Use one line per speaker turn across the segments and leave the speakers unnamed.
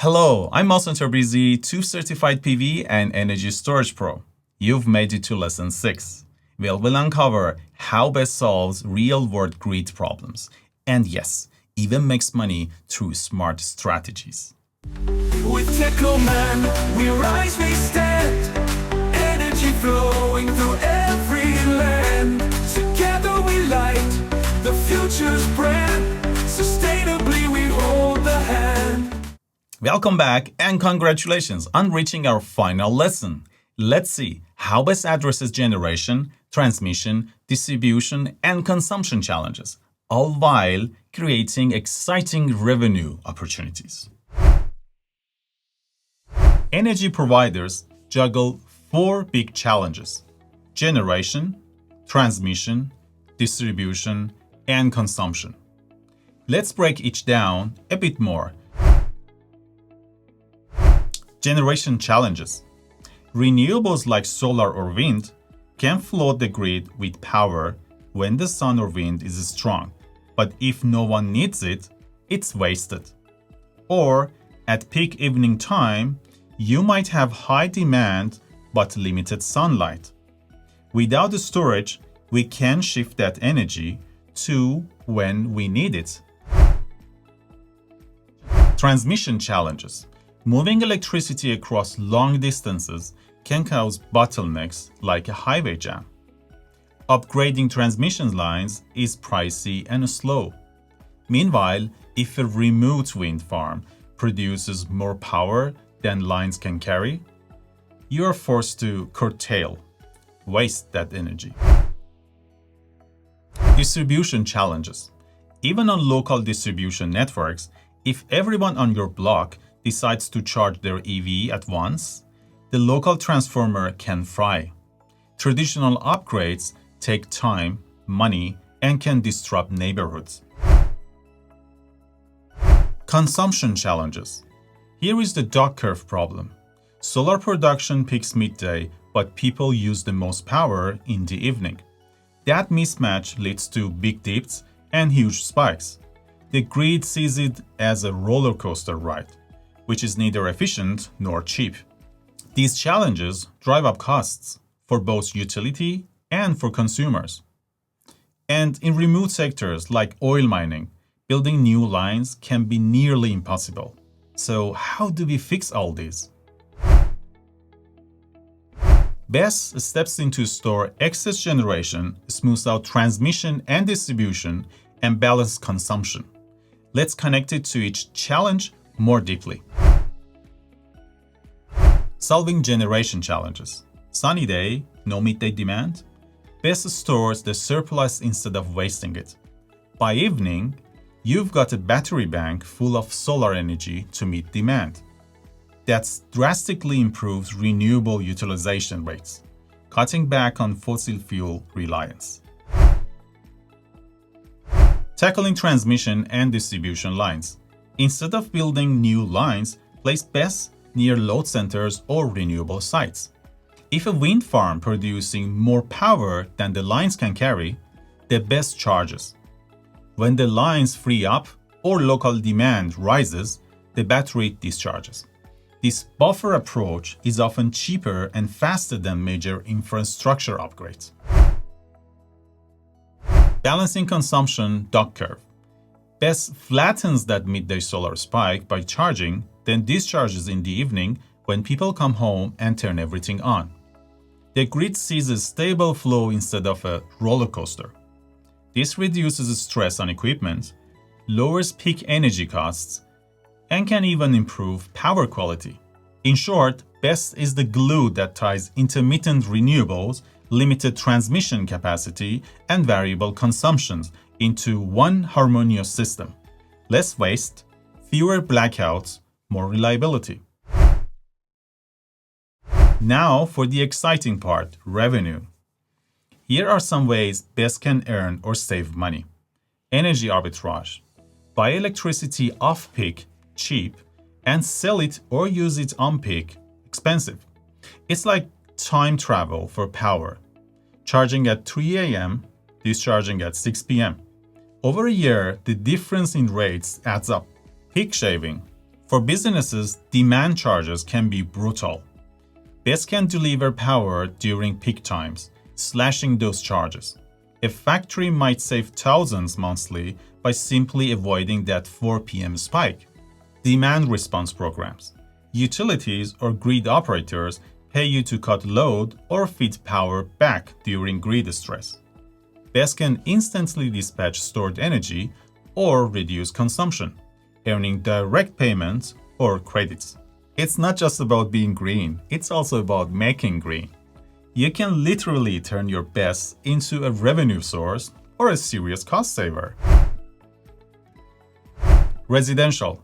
Hello, I'm 𝗕𝗲𝗴𝗶𝗵, TÜV Certified PV and Energy Storage Pro. You've made it to Lesson 6. We'll uncover how BESS solves real-world grid problems. And yes, even makes money through smart strategies.
With Tecloman, we rise, we stand. Energy flowing through every land. Together we light the future's brand. Sustainably we hold the hand.
Welcome back and congratulations on reaching our final lesson. Let's see how BESS addresses generation, transmission, distribution, and consumption challenges, all while creating exciting revenue opportunities. Energy providers juggle four big challenges: generation, transmission, distribution, and consumption. Let's break each down a bit more. Generation challenges. Renewables like solar or wind can flood the grid with power when the sun or wind is strong, but if no one needs it, it's wasted. Or at peak evening time, you might have high demand but limited sunlight. Without the storage, we can shift that energy to when we need it. Transmission challenges. Moving electricity across long distances can cause bottlenecks like a highway jam. Upgrading transmission lines is pricey and slow. Meanwhile, if a remote wind farm produces more power than lines can carry, you are forced to waste that energy. Distribution challenges. Even on local distribution networks, if everyone on your block decides to charge their EV at once, the local transformer can fry. Traditional upgrades take time, money, and can disrupt neighborhoods. Consumption challenges. Here is the duck curve problem. Solar production peaks midday, but people use the most power in the evening. That mismatch leads to big dips and huge spikes. The grid sees it as a roller coaster ride, which is neither efficient nor cheap. These challenges drive up costs for both utility and for consumers. And in remote sectors like oil mining, building new lines can be nearly impossible. So how do we fix all this? BESS steps in to store excess generation, smooths out transmission and distribution, and balance consumption. Let's connect it to each challenge more deeply. Solving generation challenges. Sunny day, no midday demand. BESS stores the surplus instead of wasting it. By evening, you've got a battery bank full of solar energy to meet demand. That drastically improves renewable utilization rates, cutting back on fossil fuel reliance. Tackling transmission and distribution lines. Instead of building new lines, place BESS near load centers or renewable sites. If a wind farm producing more power than the lines can carry, the BESS charges. When the lines free up or local demand rises, the battery discharges. This buffer approach is often cheaper and faster than major infrastructure upgrades. Balancing consumption duck curve. BESS flattens that midday solar spike by charging, then discharges in the evening when people come home and turn everything on. The grid sees a stable flow instead of a roller coaster. This reduces stress on equipment, lowers peak energy costs, and can even improve power quality. In short, BESS is the glue that ties intermittent renewables, limited transmission capacity, and variable consumptions into one harmonious system. Less waste, fewer blackouts, more reliability. Now for the exciting part, revenue. Here are some ways BESS can earn or save money. Energy arbitrage. Buy electricity off-peak, cheap, and sell it or use it on-peak, expensive. It's like time travel for power. Charging at 3 a.m., discharging at 6 p.m. Over a year, the difference in rates adds up. Peak shaving, For businesses, demand charges can be brutal. BESS can deliver power during peak times, slashing those charges. A factory might save thousands monthly by simply avoiding that 4 p.m. spike. Demand response programs. Utilities or grid operators pay you to cut load or feed power back during grid stress. BESS can instantly dispatch stored energy or reduce consumption, earning direct payments or credits. It's not just about being green, it's also about making green. You can literally turn your BESS into a revenue source or a serious cost saver. Residential.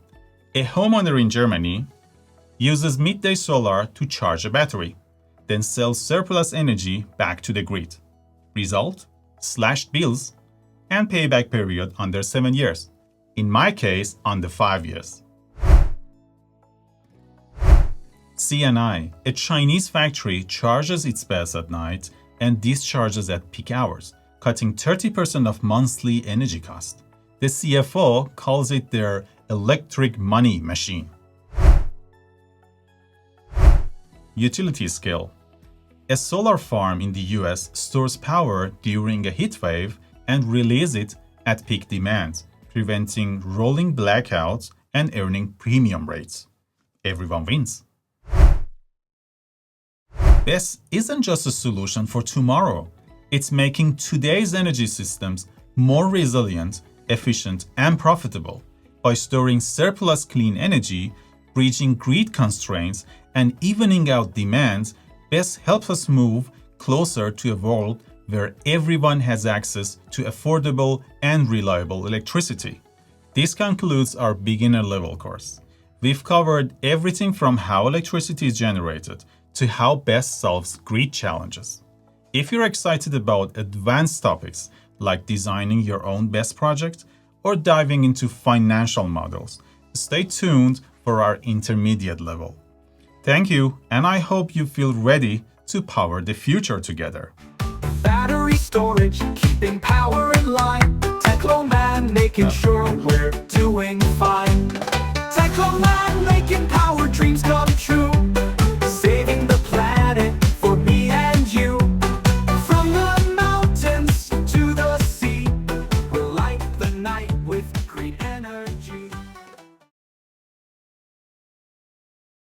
A homeowner in Germany uses midday solar to charge a battery, then sells surplus energy back to the grid. Result? Slashed bills and payback period under 7 years. In my case, under 5 years. CNI, a Chinese factory, charges its BESS at night and discharges at peak hours, cutting 30% of monthly energy cost. The CFO calls it their electric money machine. Utility scale. A solar farm in the US stores power during a heat wave and releases it at peak demand, preventing rolling blackouts and earning premium rates. Everyone wins. BESS isn't just a solution for tomorrow. It's making today's energy systems more resilient, efficient, and profitable. By storing surplus clean energy, bridging grid constraints, and evening out demand, BESS helps us move closer to a world where everyone has access to affordable and reliable electricity. This concludes our beginner level course. We've covered everything from how electricity is generated to how BESS solves grid challenges. If you're excited about advanced topics like designing your own BESS project or diving into financial models, stay tuned for our intermediate level. Thank you, and I hope you feel ready to power the future together.
Battery storage, keeping power in line. Tecloman, making sure we're